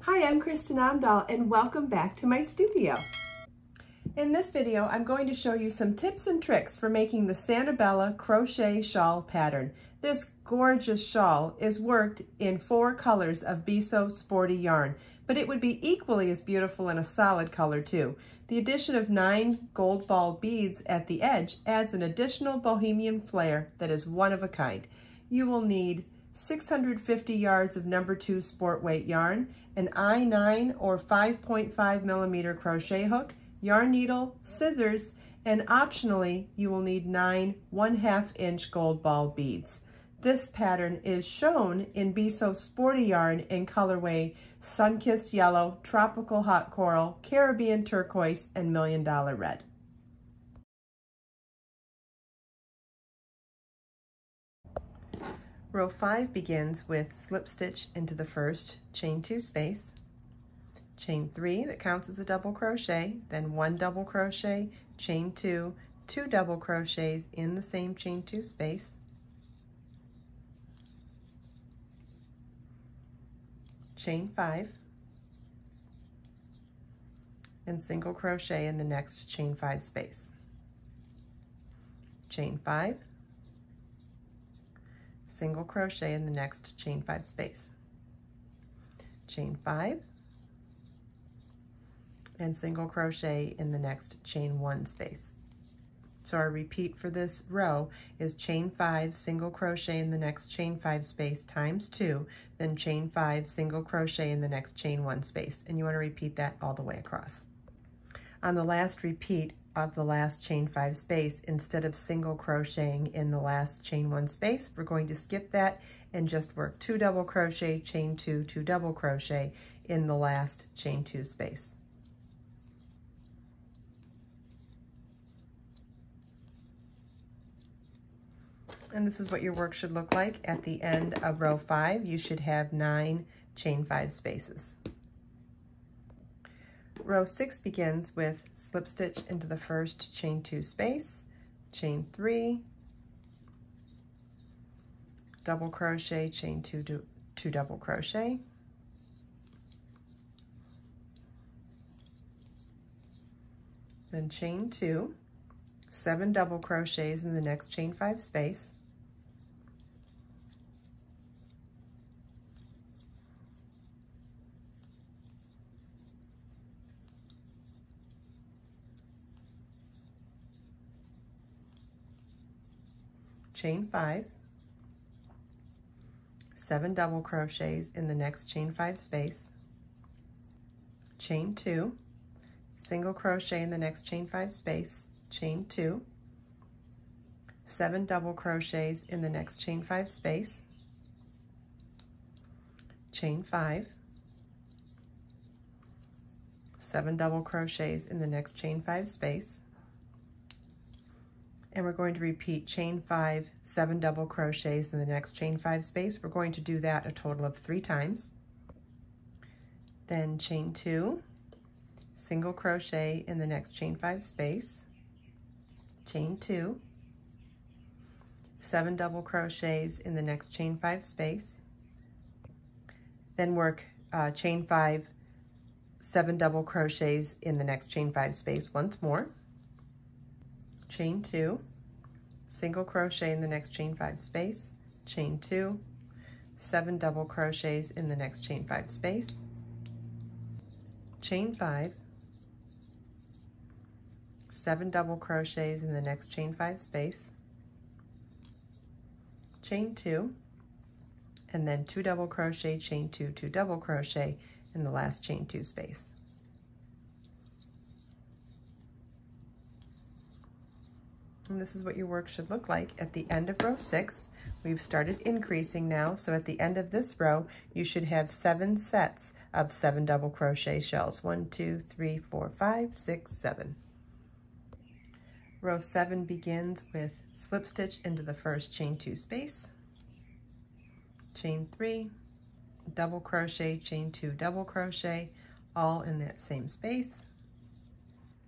Hi, I'm Kristen Amdahl and welcome back to my studio. In this video, I'm going to show you some tips and tricks for making the Sanibella crochet shawl pattern. This gorgeous shawl is worked in 4 colors of Be So Sporty yarn, but it would be equally as beautiful in a solid color too. The addition of 9 gold ball beads at the edge adds an additional bohemian flair that is one of a kind. You will need 650 yards of number 2 sport weight yarn, an I-9 or 5.5 millimeter crochet hook, yarn needle, scissors, and optionally you will need 9 1/2 inch gold ball beads. This pattern is shown in Be So Sporty yarn in colorway Sun-Kissed Yellow, Tropical Hot Coral, Caribbean Turquoise, and $1 Million Red. Row 5 begins with slip stitch into the first chain 2 space, chain 3 that counts as a double crochet, then 1 double crochet, chain 2, 2 double crochets in the same chain 2 space, chain 5, and single crochet in the next chain 5 space, chain 5, single crochet in the next chain 5 space, chain 5, and single crochet in the next chain 1 space. So our repeat for this row is chain 5, single crochet in the next chain 5 space times 2, then chain 5, single crochet in the next chain 1 space, and you want to repeat that all the way across. On the last repeat of the last chain 5 space, instead of single crocheting in the last chain 1 space, we're going to skip that and just work 2 double crochet, chain 2, 2 double crochet in the last chain 2 space. And this is what your work should look like at the end of row 5. You should have 9 chain 5 spaces. Row 6 begins with slip stitch into the first chain 2 space, chain 3, double crochet, chain 2, 2 double crochet, then chain 2, 7 double crochets in the next chain 5 space, chain 5, 7 double crochets in the next chain 5 space, chain 2, single crochet in the next chain 5 space, chain 2, 7 double crochets in the next chain 5 space, chain 5, 7 double crochets in the next chain 5 space, and we're going to repeat chain 5, 7 double crochets in the next chain 5 space. We're going to do that a total of 3 times. Then chain 2, single crochet in the next chain 5 space, chain 2, 7 double crochets in the next chain 5 space, then work chain 5, 7 double crochets in the next chain 5 space once more, chain 2, single crochet in the next chain 5 space, chain 2, 7 double crochets in the next chain 5 space, chain 5, 7 double crochets in the next chain 5 space, chain 2, and then 2 double crochet, chain 2, 2 double crochet in the last chain 2 space. And this is what your work should look like at the end of row 6. We've started increasing now, so at the end of this row, you should have 7 sets of 7 double crochet shells. 1, 2, 3, 4, 5, 6, 7. Row 7 begins with slip stitch into the first chain 2 space, chain 3, double crochet, chain 2, double crochet, all in that same space.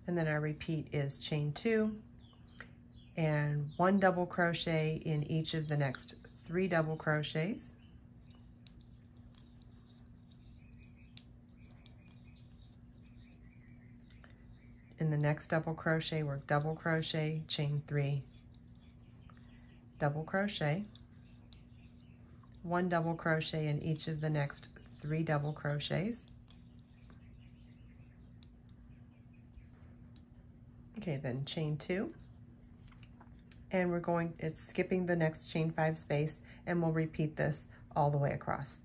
And then our repeat is chain 2, and 1 double crochet in each of the next 3 double crochets, In the next double crochet, work double crochet, chain 3, double crochet, 1 double crochet in each of the next 3 double crochets. Okay, then chain 2, and it's skipping the next chain 5 space, and we'll repeat this all the way across.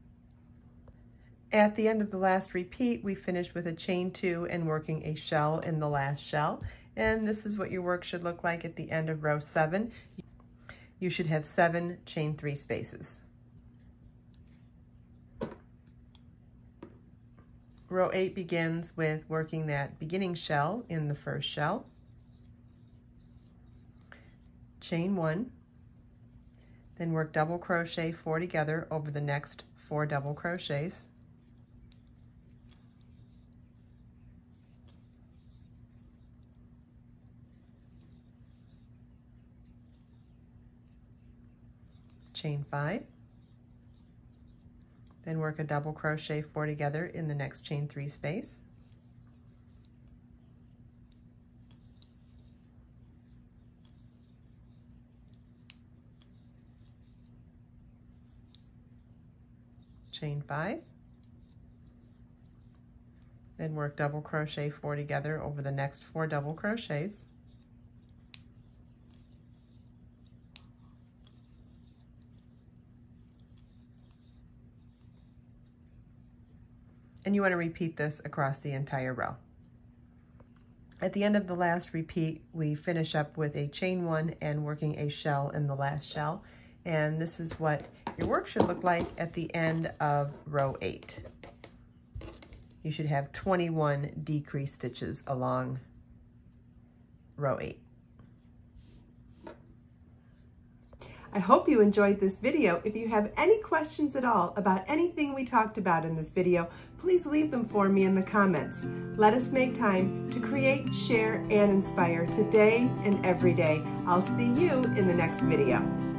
At the end of the last repeat, we finish with a chain 2 and working a shell in the last shell. And this is what your work should look like at the end of row 7. You should have 7 chain 3 spaces. Row 8 begins with working that beginning shell in the first shell. Chain 1, then work double crochet 4 together over the next 4 double crochets. Chain 5, then work a double crochet 4 together in the next chain 3 space. Chain 5, then work double crochet 4 together over the next 4 double crochets. And you want to repeat this across the entire row. At the end of the last repeat, we finish up with a chain 1 and working a shell in the last shell. And this is what your work should look like at the end of row 8. You should have 21 decrease stitches along row 8. I hope you enjoyed this video. If you have any questions at all about anything we talked about in this video, please leave them for me in the comments. Let us make time to create, share, and inspire today and every day. I'll see you in the next video.